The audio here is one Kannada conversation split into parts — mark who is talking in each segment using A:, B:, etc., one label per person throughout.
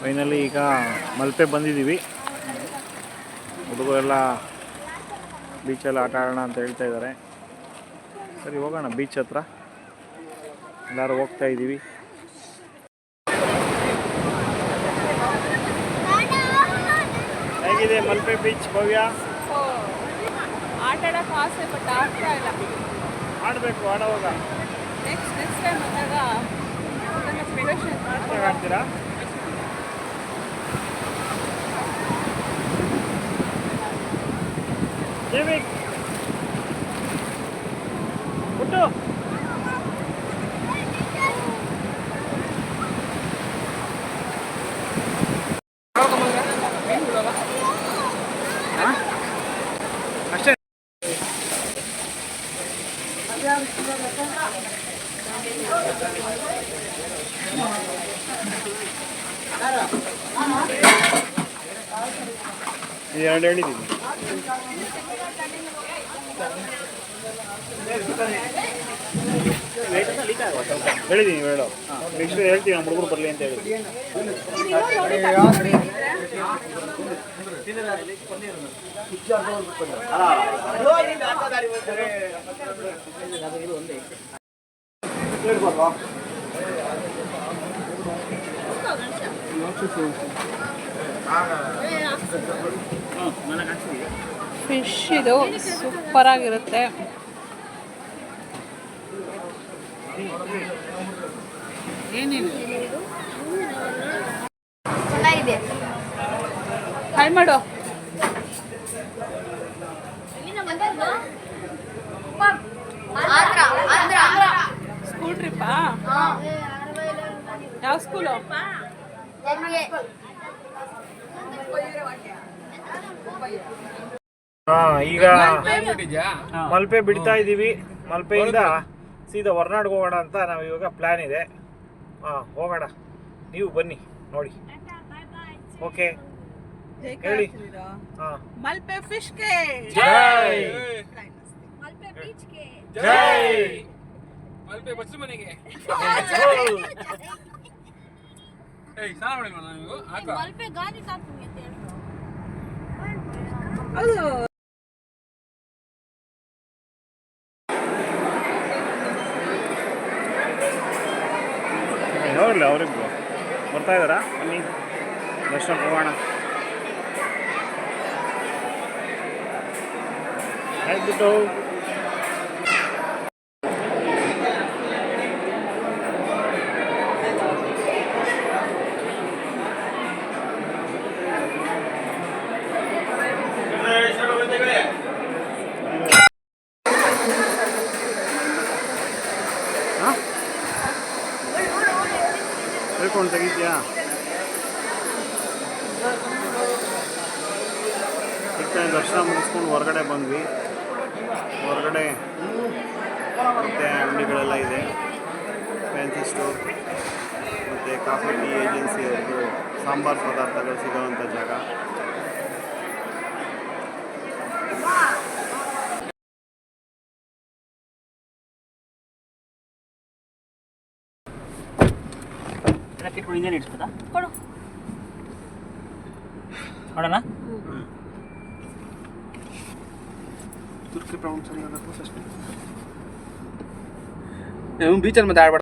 A: ಫೈನಲಿ ಈಗ ಮಲ್ಪೆ ಬಂದಿದ್ದೀವಿ. ಹುಡುಗರೆಲ್ಲ ಬೀಚಲ್ಲಿ ಆಟ ಆಡೋಣ ಅಂತ ಹೇಳ್ತಾ ಇದ್ದಾರೆ. ಸರಿ ಹೋಗೋಣ ಬೀಚ್ ಹತ್ರ, ಎಲ್ಲರೂ ಹೋಗ್ತಾ ಇದ್ದೀವಿ. ಹೇಗಿದೆ ಮಲ್ಪೆ ಬೀಚ್ ಭವ್ಯ?
B: ಆಟ ಆಡೋಕೆ ಆಸೆ, ಬಟ್ ಆಗ್ತಾ ಇಲ್ಲ.
A: ಆಡಬೇಕು, ಆಡೋವಾಗ
B: ನೆಕ್ಸ್ಟ್ ಟೈಮ್ ಬಂದಾಗ
A: ಆಡ್ತೀರಾ? ಪುಟ್ಟು ಅಷ್ಟೇ. ಎರಡು ಹೇಳಿದ್ದೀನಿ. ಹೇಳಿದ್ದೀನಿ ಹೇಳು, ನೆಕ್ಸ್ಟ್ ಹೇಳ್ತೀನಿ ನಮ್ಮ ಹುಡುಗರು ಬರಲಿ ಅಂತ ಹೇಳಿ.
B: ಫಿಶ್ ಇದು ಸೂಪರ್ ಆಗಿರುತ್ತೆ. ಏನೇನು
C: ಚೆನ್ನಾಗಿದೆ,
B: ಹಾಯ್ ಮಾಡು. ಸ್ಕೂಲ್ ಟ್ರಿಪ್ಪಾ? ಯಾವ ಸ್ಕೂಲು?
A: ಈಗ ಮಲ್ಪೆ ಬಿಡ್ತಾ ಇದ್ದೀವಿ. ಮಲ್ಪೆಯಿಂದ ಸೀದಾ ಹೊರನಾಡ್ಗೆ ಹೋಗೋಣ ಅಂತ ನಾವು ಇವಾಗ ಪ್ಲಾನ್ ಇದೆ. ಹೋಗೋಣ, ನೀವು ಬನ್ನಿ ನೋಡಿ. ಓಕೆ ಹೇಳಿ.
B: ಮಲ್ಪೆ ಫಿಶ್ಗೆ
A: ಜೈ,
C: ಮಲ್ಪೆ ಬೀಚ್ಗೆ
A: ಜೈ,
D: ಮಲ್ಪೆ ಬಚ್ಚಲು ಮನೆಗೆ.
C: ಮಲ್ಪೆ ಗಾಂಧಿ ತಾತುಂಗೆ ಅಂತ ಹೇಳಿ.
A: ನೋಡಲ್ಲ ಅವರಿಬ್ರು ಬರ್ತಾ ಇದ್ದಾರಾ? ಬನ್ನಿ ದರ್ಶನಕ್ಕೆ ಹೋಗೋಣ. ಆಯ್ತು. ಹೇಳ್ಕೊಂಡು ತೆಗಿದ್ಯಾ? ದರ್ಶನ ಮುಗಿಸ್ಕೊಂಡು ಹೊರಗಡೆ ಬಂದ್ವಿ. ಹೊರಗಡೆ ಮತ್ತು ಅಂಗಡಿಗಳೆಲ್ಲ ಇದೆ, ಫ್ಯಾನ್ಸಿ ಸ್ಟೋರ್ ಮತ್ತು ಕಾಫಿ ಟೀ ಏಜೆನ್ಸಿ ಅವ್ರದ್ದು ಸಾಂಬಾರು ಪದಾರ್ಥಗಳು ಸಿಗೋವಂಥ ಜಾಗ.
B: ಕೊಡು
A: ಮಾಡೋಣ.
D: ಬೀಚಲ್ಲಿ ಮತ್ತೆ ಆಡ್ಬೇಡ.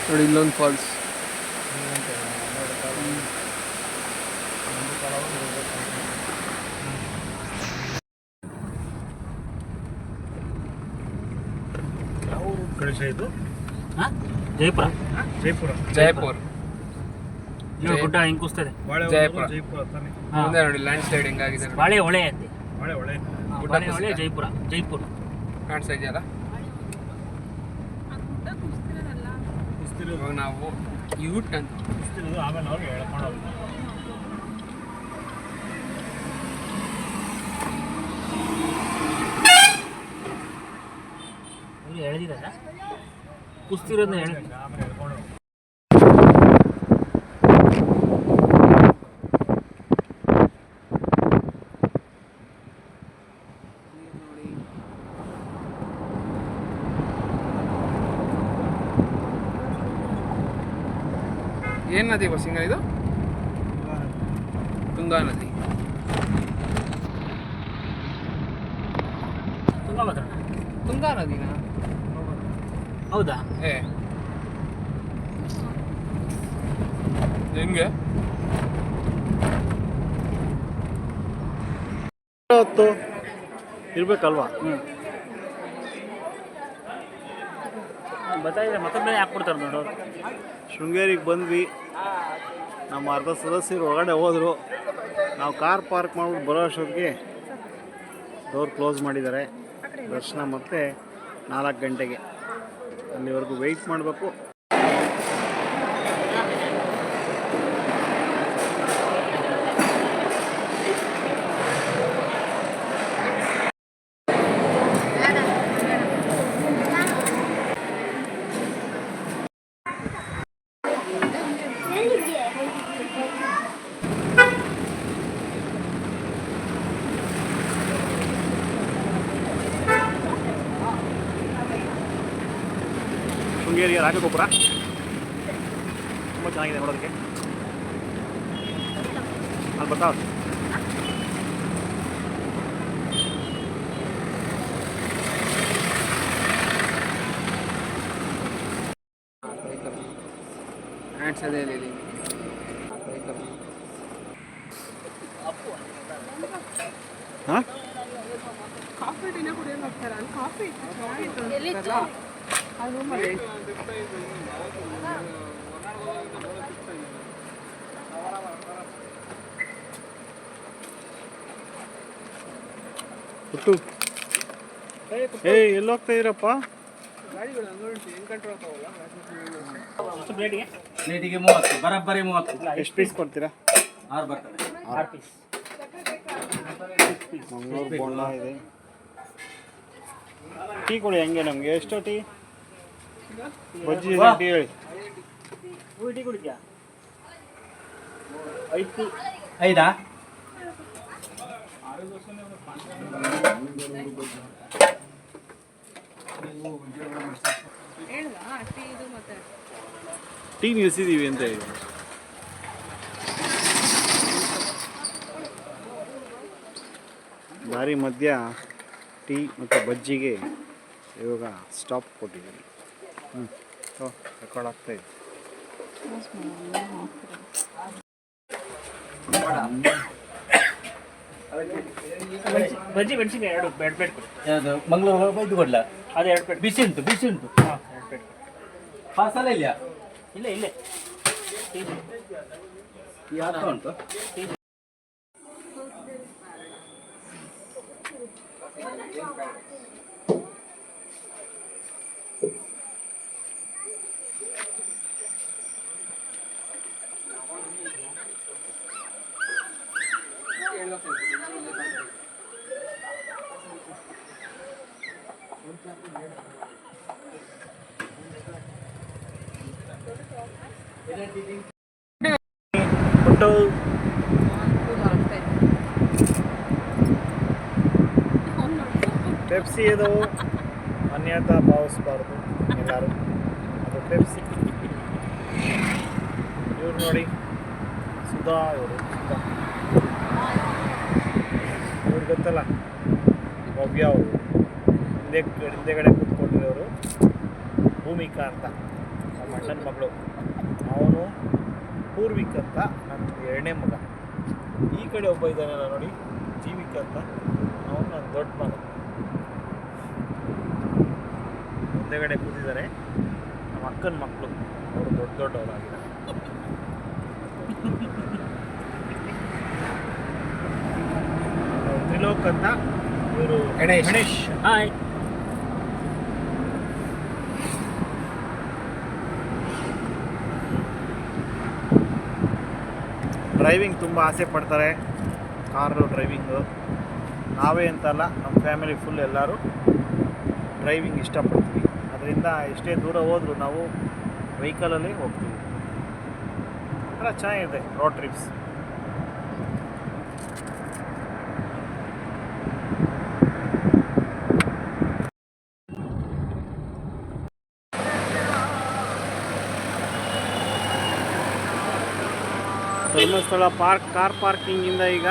D: ನೋಡಿ ಇಲ್ಲೊಂದು ಫಾಲ್ಸ್.
A: ಕಳಿಸ ಇದು
E: ಜೈಪುರ.
A: ಜೈಪುರ.
D: ಜೈಪುರ.
E: ಗುಡ್ಡ ಹಿಂಗೆ ಕೂಸ್ತದೆ.
D: ಜೈಪುರ.
A: ಜೈಪುರ ತಾನೆ.
D: ಮುಂದೆ ನೋಡಿ ಲ್ಯಾಂಡ್ ಸ್ಲೈಡ್ ಹೆಂಗಾಗಿದೆ ನೋಡಿ.
E: ಬಾಳೆ ಹೊಳೆ ಅಂತೆ.
A: ಒಳ್ಳೆ ಒಳ್ಳೆ
D: ಗುಡ್ಡ
E: ಬಾಳೆ ಹೊಳೆ
D: ಕುಸಿತ.
E: ಜೈಪುರ. ಜೈಪುರ
D: ಕಾಣಿಸ್ತಾ ಇದೆಯಲ್ಲ.
B: ಆ ಗುಡ್ಡ ಕುಸ್ತಿರೋದಲ್ಲ.
D: ಇವಾಗ ನಾವು ಯೂಟ್ ಅಂತ
A: ಕುಸ್ತಿರೋದು ಆಮೇಲೆ ಅವ್ರಿಗೆ ಹೇಳ್ಕೊಂಡು ಹೋಗ್ತಾರೆ.
E: ಅಲ್ಲಿ ಎಳೆದಿದ್ದಾರೆ. ಕುಸ್ತಿರೋದನ್ನ ಎಳೆ.
A: ಆಮೇಲೆ ಹೇಳ್ಕೊಂಡು ಹೋಗ್ತಾರೆ.
D: ಏನು ನದಿ ಬಸ್ಸಿಂಗ ಇದು? ತುಂಗಾ ನದಿ.
E: ತುಂಗಭದ್ರಾ.
D: ತುಂಗಾ ನದಿನಾ?
E: ಹೌದಾ?
D: ಏ ಹೆಂಗೆ?
A: ಹೊತ್ತು ಇರ್ಬೇಕಲ್ವಾ?
E: ಗೊತ್ತಾಗಿದೆ. ಮತ್ತೊಮ್ಮೆ ಹಾಕ್ಬಿಡ್ತಾರೆ ನೋಡೋರು.
A: ಶೃಂಗೇರಿಗೆ ಬಂದ್ವಿ. ನಮ್ಮ ಅರ್ಧ ಸದಸ್ಯರು ಹೊರಗಡೆ ಹೋದರು. ನಾವು ಕಾರ್ ಪಾರ್ಕ್ ಮಾಡ್ಬಿಟ್ಟು ಬರೋ ಅಷ್ಟೊತ್ತಿಗೆ ಡೋರ್ ಕ್ಲೋಸ್ ಮಾಡಿದ್ದಾರೆ. ದರ್ಶನ ಮತ್ತೆ 4 ಗಂಟೆಗೆ. ಅಲ್ಲಿವರೆಗೂ ವೆಯ್ಟ್ ಮಾಡಬೇಕು. ಶೃಂಗೇರಿಯ ರಾಜಗೋಪುರ ತುಂಬ ಚೆನ್ನಾಗಿದೆ ನೋಡೋದಕ್ಕೆ. ಅಲ್ಲಿ ಬರ್ತಾವ.
D: ಆ್ಯಂಡ್ಸ್ ಅದೇ ಇಲ್ಲಿ.
A: ಹಾಂ,
B: ಕಾಫಿ ಟೀನ ಕುಡಿಯೋಕೆ ಹೋಗ್ತಾರೆ. ಅಲ್ಲಿ ಕಾಫಿ ಇತ್ತು, ಚೆನ್ನಾಗಿತ್ತು
C: ಎಲ್ಲಿತ್ತು?
B: ಆ ರೂಮಲ್ಲಿ.
A: ಪುಟ್ಟು, ಎಲ್ಲಿ ಹೋಗ್ತಾ ಇದ್ದೀರಪ್ಪ?
D: ಗಾಡಿಗಳು ನೋಡಿ ಹೆಂಗೆ ಕಂಟ್ರೋಲ್ ಆಗ್ತಾವಲ್ಲ.
E: ಎಷ್ಟು ಪ್ಲೇಟಿಗೆ?
F: ಪ್ಲೇಟಿಗೆ 30, ಬರೋಬ್ಬರಿ 30.
A: ಎಷ್ಟು ಪೀಸ್ ಕೊಡ್ತೀರಾ?
F: 6 ಬರ್ತದೆ.
E: 6 ಪೀಸ್.
A: ಮಂಗಳೂರು ಬೋಂಡ ಇದೆ. ಟೀ ಕೊಡಿ ಹಂಗೆ. ನಮಗೆ ಎಷ್ಟು ಟೀ? ಬಜ್ಜಿ ಇದೆ, ಟೀ ಹೇಳಿ.
E: ಟೀ ಕುಡಿದ್ಯಾ? 5 ಟೀ.
F: 5?
B: ಹೇಳ್ದಾ ಟೀ ಇದು ಮತ್ತೆ
A: ಟೀ ನಿಲ್ಲಿಸಿದ್ದೀವಿ ಅಂತ ಹೇಳಿ. ದಾರಿ ಮಧ್ಯ ಟೀ ಮತ್ತು ಬಜ್ಜಿಗೆ ಇವಾಗ ಸ್ಟಾಪ್ ಕೊಟ್ಟಿದ್ದೀವಿ. ರೆಕಾರ್ಡ್ ಆಗ್ತಾ ಇದೆ.
E: ಬಜ್ಜಿ ಮೆಣಸಿನ್ಕಾಯಿ 2 ಪ್ಲೇಟ್ ಕೊಡಿ.
F: ಯಾವುದು ಮಂಗಳೂರು ಇದು ಕೊಡ್ಲ?
E: ಅದು 2 ಪ್ಲೇಟ್.
F: ಬಿಸಿ ಉಂಟು, ಬಿಸಿ ಉಂಟು.
E: ಹಾಂ, 2 ಪ್ಲೇಟ್.
F: ಪಾರ್ಸಲ್ ಇಲ್ಲ?
E: ಇಲ್ಲೇ ಇಲ್ಲೇ
F: ಈ ಹಾಕ ಉಂಟು.
A: ಫೋಟೋ ಪೆಪ್ಸಿ ಇದು ಅನ್ಯತಾ ಭಾವಿಸ್ಬಾರ್ದು ಎಲ್ಲರೂ. ಅದು ಪೆಪ್ಸಿ. ಇವ್ರು ನೋಡಿ, ಸುಧಾ ಇವರು. ಇವ್ರು ಗೊತ್ತಲ್ಲ, ಭವ್ಯ ಅವರು. ಹಿಂದೆಗಡೆ ಕೂತ್ಕೊಂಡಿರೋರು ಭೂಮಿಕಾ ಅಂತ ನಮ್ಮ ಅಣ್ಣನ ಮಗಳು, ಅವನು ಪೂರ್ವಿಕ್ ಅಂತ ನನ್ನ 2ನೇ ಮಗ. ಈ ಕಡೆ ಒಬ್ಬ ಇದ್ದಾನಲ್ಲ ನೋಡಿ, ಜೀವಿಕ ಅಂತ, ಅವನು ನನ್ನ ದೊಡ್ಡ ಮಗ. ಹಿಂದೆಗಡೆ ಕೂತಿದ್ದಾರೆ ನಮ್ಮ ಅಕ್ಕನ ಮಕ್ಕಳು, ಅವರು ದೊಡ್ಡವರಾಗಿದ್ದಾರೆ. ತ್ರಿಲೋಕ್ ಅಂತ, ಇವರು ಗಣೇಶ್.
E: ಹಾಯ್.
A: ಡ್ರೈವಿಂಗ್ ತುಂಬ ಆಸೆ ಪಡ್ತಾರೆ, ಕಾರು ಡ್ರೈವಿಂಗು. ನಾವೇ ಅಂತಲ್ಲ, ನಮ್ಮ ಫ್ಯಾಮಿಲಿ ಫುಲ್ ಎಲ್ಲರೂ ಡ್ರೈವಿಂಗ್ ಇಷ್ಟಪಡ್ತೀವಿ. ಅದರಿಂದ ಎಷ್ಟೇ ದೂರ ಹೋದರೂ ನಾವು ವೆಹಿಕಲಲ್ಲಿ ಹೋಗ್ತೀವಿ. ಎಲ್ಲ ಚೆನ್ನಾಗಿದೆ ರೋಡ್ ಟ್ರಿಪ್ಸ್. ಧರ್ಮಸ್ಥಳ ಕಾರ್ ಪಾರ್ಕಿಂಗಿಂದ ಈಗ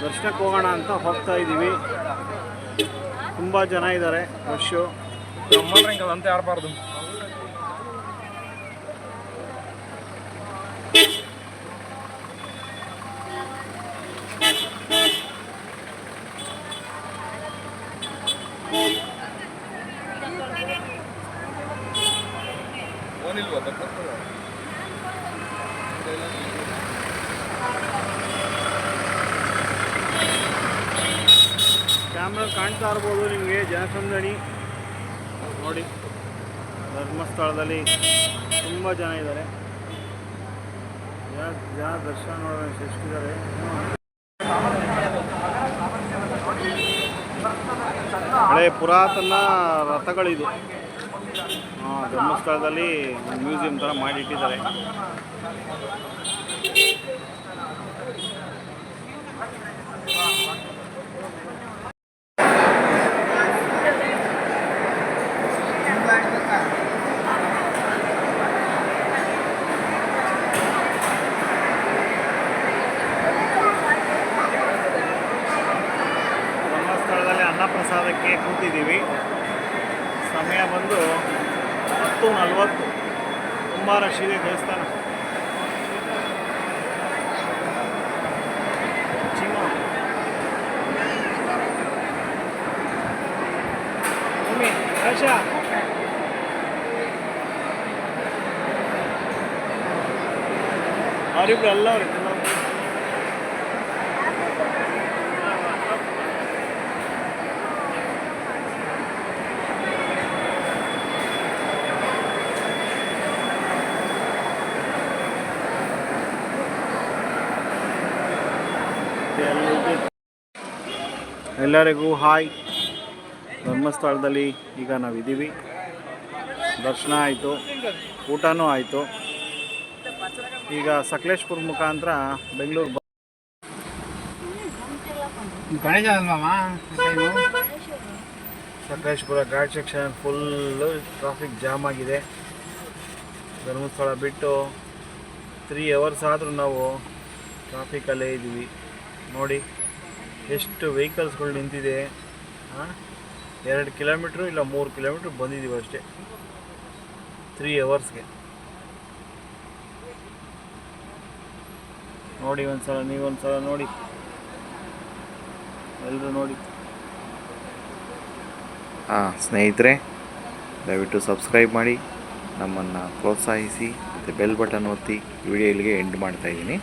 A: ದರ್ಶನಕ್ಕೆ ಹೋಗೋಣ ಅಂತ ಹೋಗ್ತಾ ಇದ್ದೀವಿ. ತುಂಬ ಜನ ಇದ್ದಾರೆ, ರಶ್ಶು.
D: ಅಂತ ಯಾರಬಾರ್ದು.
A: ಕ್ಯಾಮ್ರಾ ಕಾಣ್ತಾ ಇರ್ಬೋದು ನಿಮಗೆ ಜನಸಂದಣಿ ನೋಡಿ. ಧರ್ಮಸ್ಥಳದಲ್ಲಿ ತುಂಬ ಜನ ಇದ್ದಾರೆ. ಜನ ದರ್ಶನ ಮಾಡೋಣ ಎಷ್ಟಿದ್ದಾರೆ. ಹಳೆ ಪುರಾತನ ರಥಗಳಿದು. ಧರ್ಮಸ್ಥಳದಲ್ಲಿ ಮ್ಯೂಸಿಯಂ ಥರ ಮಾಡಿಟ್ಟಿದ್ದಾರೆ. ಧರ್ಮಸ್ಥಳದಲ್ಲಿ ಅನ್ನಪ್ರಸಾದಕ್ಕೆ ಕೂತಿದ್ದೀವಿ. ಸಮಯ ಬಂದು 10:40. ತುಂಬ ರಶ್ ಇದೆ ದೇವಸ್ಥಾನ. ಅವರಿಬ್ರು ಎಲ್ಲ ಅವ್ರೆ. ಎಲ್ಲರಿಗೂ ಹಾಯ್. ಧರ್ಮಸ್ಥಳದಲ್ಲಿ ಈಗ ನಾವಿದ್ದೀವಿ. ದರ್ಶನ ಆಯಿತು, ಊಟನೂ ಆಯಿತು. ಈಗ ಸಕಲೇಶ್ಪುರ ಮುಖಾಂತರ ಬೆಂಗಳೂರು
D: ಗಣೇಶ ಅಲ್ವಮ್ಮ.
A: Sakleshpur ghat section full traffic jam ಆಗಿದೆ. ಧರ್ಮಸ್ಥಳ ಬಿಟ್ಟು 3 hours ಆದರೂ ನಾವು ಟ್ರಾಫಿಕಲ್ಲೇ ಇದ್ದೀವಿ. ನೋಡಿ ಎಷ್ಟು ವೆಹಿಕಲ್ಸ್ಗಳು ನಿಂತಿದೆ. 2 ಕಿಲೋಮೀಟ್ರು ಇಲ್ಲ 3 ಕಿಲೋಮೀಟ್ರ್ ಬಂದಿದ್ದೀವಿ ಅಷ್ಟೇ 3 hours. ನೋಡಿ ಒಂದ್ಸಲ, ನೀವೊಂದ್ಸಲ ನೋಡಿ, ಎಲ್ಲರೂ ನೋಡಿ. ಸ್ನೇಹಿತರೆ, ದಯವಿಟ್ಟು ಸಬ್ಸ್ಕ್ರೈಬ್ ಮಾಡಿ, ನಮ್ಮನ್ನು ಪ್ರೋತ್ಸಾಹಿಸಿ ಮತ್ತು ಬೆಲ್ ಬಟನ್ ಒತ್ತಿ. ವಿಡಿಯೋ ಇಲ್ಲಿಗೆ ಎಂಡ್ ಮಾಡ್ತಾಯಿದ್ದೀನಿ.